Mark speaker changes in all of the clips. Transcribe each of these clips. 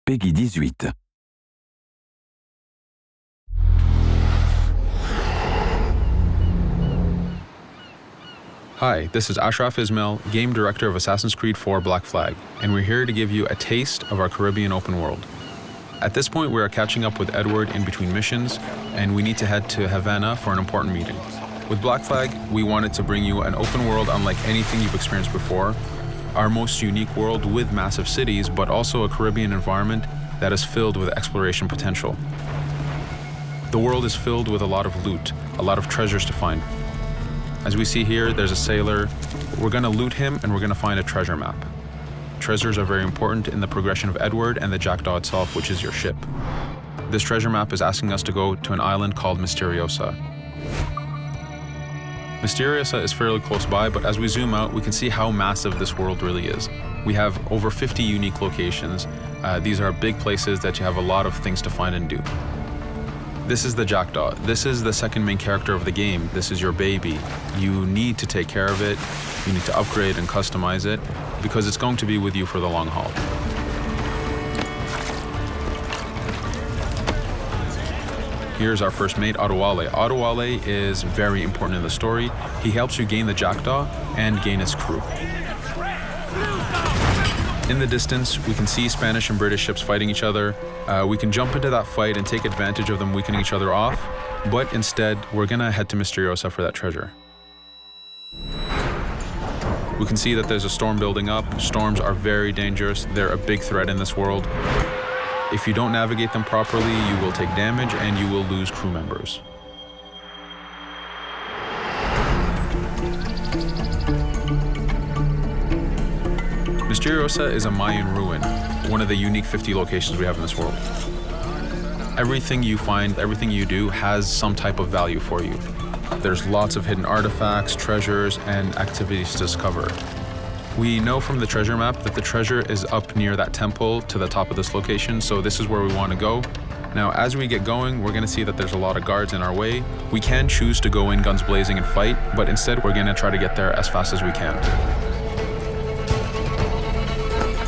Speaker 1: Peggy 18.
Speaker 2: Hi, this is Ashraf Ismail, Game Director of Assassin's Creed 4 Black Flag, and we're here to give you a taste of our Caribbean open world. At this point, we are catching up with Edward in between missions, and we need to head to Havana for an important meeting. With Black Flag, we wanted to bring you an open world unlike anything you've experienced before, our most unique world with massive cities, but also a Caribbean environment that is filled with exploration potential. The world is filled with a lot of loot, a lot of treasures to find. As we see here, there's a sailor. We're going to loot him and we're going to find a treasure map. Treasures are very important in the progression of Edward and the Jackdaw itself, which is your ship. This treasure map is asking us to go to an island called Misteriosa. Misteriosa is fairly close by, but as we zoom out, we can see how massive this world really is. We have over 50 unique locations. These are big places that you have a lot of things to find and do. This is the Jackdaw. This is the second main character of the game. This is your baby. You need to take care of it. You need to upgrade and customize it because it's going to be with you for the long haul. Here's our first mate, Adewale. Adewale is very important in the story. He helps you gain the Jackdaw and gain its crew. In the distance, we can see Spanish and British ships fighting each other. We can jump into that fight and take advantage of them weakening each other off, but instead, we're gonna head to Misteriosa for that treasure. We can see that there's a storm building up. Storms are very dangerous. They're a big threat in this world. If you don't navigate them properly, you will take damage and you will lose crew members. Misteriosa is a Mayan ruin, one of the unique 50 locations we have in this world. Everything you find, everything you do has some type of value for you. There's lots of hidden artifacts, treasures, and activities to discover. We know from the treasure map that the treasure is up near that temple to the top of this location, so this is where we want to go. Now, as we get going, we're going to see that there's a lot of guards in our way. We can choose to go in guns blazing and fight, but instead we're going to try to get there as fast as we can.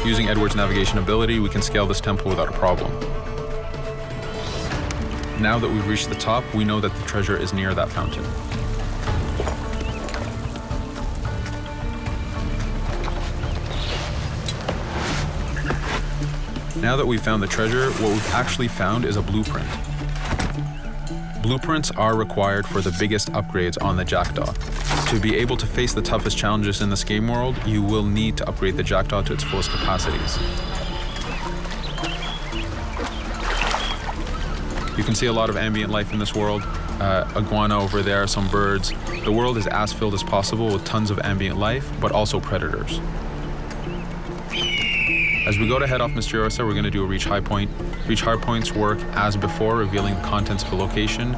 Speaker 2: Using Edward's navigation ability, we can scale this temple without a problem. Now that we've reached the top, we know that the treasure is near that fountain. Now that we've found the treasure, what we've actually found is a blueprint. Blueprints are required for the biggest upgrades on the Jackdaw. To be able to face the toughest challenges in this game world, you will need to upgrade the Jackdaw to its fullest capacities. You can see a lot of ambient life in this world. Iguana over there, some birds. The world is as filled as possible with tons of ambient life, but also predators. As we go to head off Misteriosa, we're going to do a reach high point. Reach high points work as before, revealing the contents of a location,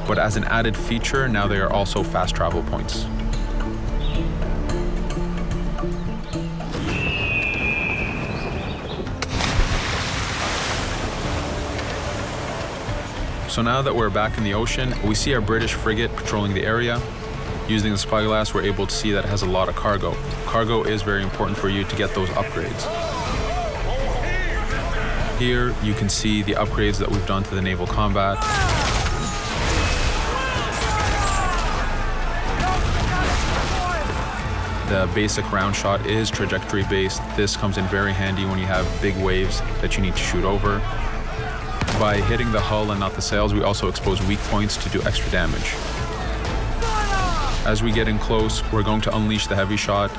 Speaker 2: but as an added feature, now they are also fast travel points. So now that we're back in the ocean, we see our British frigate patrolling the area. Using the spyglass, we're able to see that it has a lot of cargo. Cargo is very important for you to get those upgrades. Here, you can see the upgrades that we've done to the naval combat. The basic round shot is trajectory based. This comes in very handy when you have big waves that you need to shoot over. By hitting the hull and not the sails, we also expose weak points to do extra damage. As we get in close, we're going to unleash the heavy shot.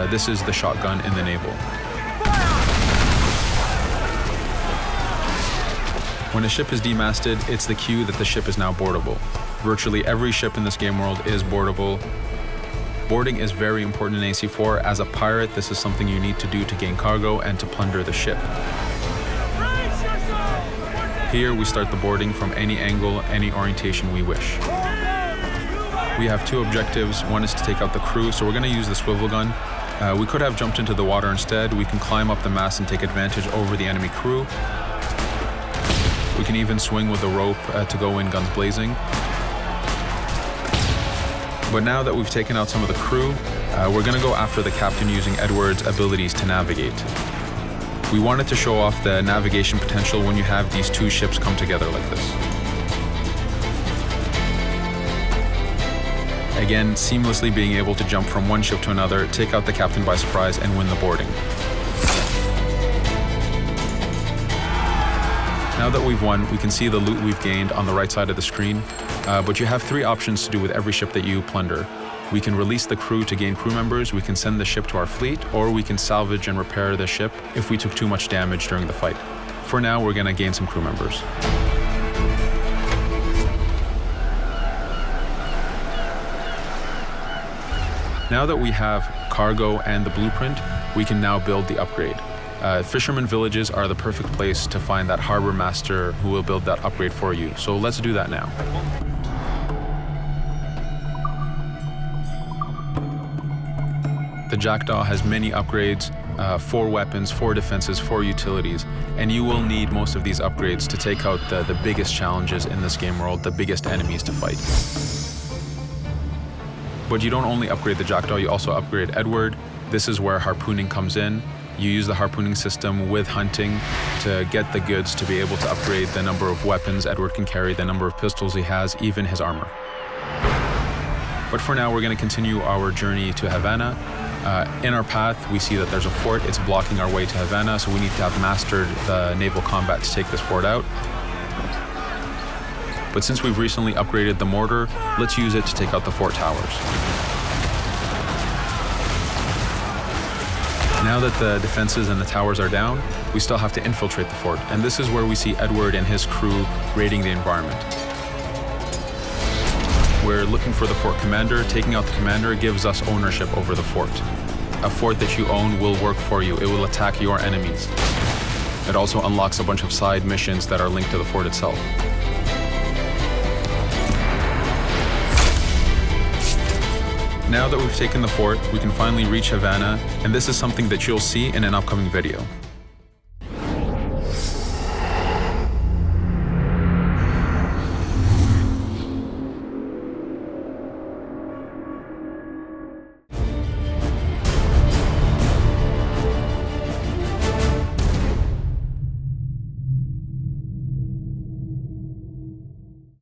Speaker 2: This is the shotgun in the naval. When a ship is demasted, it's the cue that the ship is now boardable. Virtually every ship in this game world is boardable. Boarding is very important in AC4. As a pirate, this is something you need to do to gain cargo and to plunder the ship. Here, we start the boarding from any angle, any orientation we wish. We have two objectives. One is to take out the crew, so we're going to use the swivel gun. We could have jumped into the water instead. We can climb up the mast and take advantage over the enemy crew. We can even swing with a rope to go in guns blazing. But now that we've taken out some of the crew, we're going to go after the captain using Edward's abilities to navigate. We wanted to show off the navigation potential when you have these two ships come together like this. Again, seamlessly being able to jump from one ship to another, take out the captain by surprise, and win the boarding. Now that we've won, we can see the loot we've gained on the right side of the screen, but you have three options to do with every ship that you plunder. We can release the crew to gain crew members, we can send the ship to our fleet, or we can salvage and repair the ship if we took too much damage during the fight. For now, we're gonna gain some crew members. Now that we have cargo and the blueprint, we can now build the upgrade. Fisherman villages are the perfect place to find that harbor master who will build that upgrade for you. So let's do that now. The Jackdaw has many upgrades, 4 weapons, 4 defenses, 4 utilities, and you will need most of these upgrades to take out the biggest challenges in this game world, the biggest enemies to fight. But you don't only upgrade the Jackdaw, you also upgrade Edward. This is where harpooning comes in. You use the harpooning system with hunting to get the goods to be able to upgrade the number of weapons Edward can carry, the number of pistols he has, even his armor. But for now, we're going to continue our journey to Havana. In our path, we see that there's a fort. It's blocking our way to Havana, so we need to have mastered the naval combat to take this fort out. But since we've recently upgraded the mortar, let's use it to take out the fort towers. Now that the defenses and the towers are down, we still have to infiltrate the fort, and this is where we see Edward and his crew raiding the environment. We're looking for the fort commander. Taking out the commander gives us ownership over the fort. A fort that you own will work for you. It will attack your enemies. It also unlocks a bunch of side missions that are linked to the fort itself. Now that we've taken the fort, we can finally reach Havana, and this is something that you'll see in an upcoming video.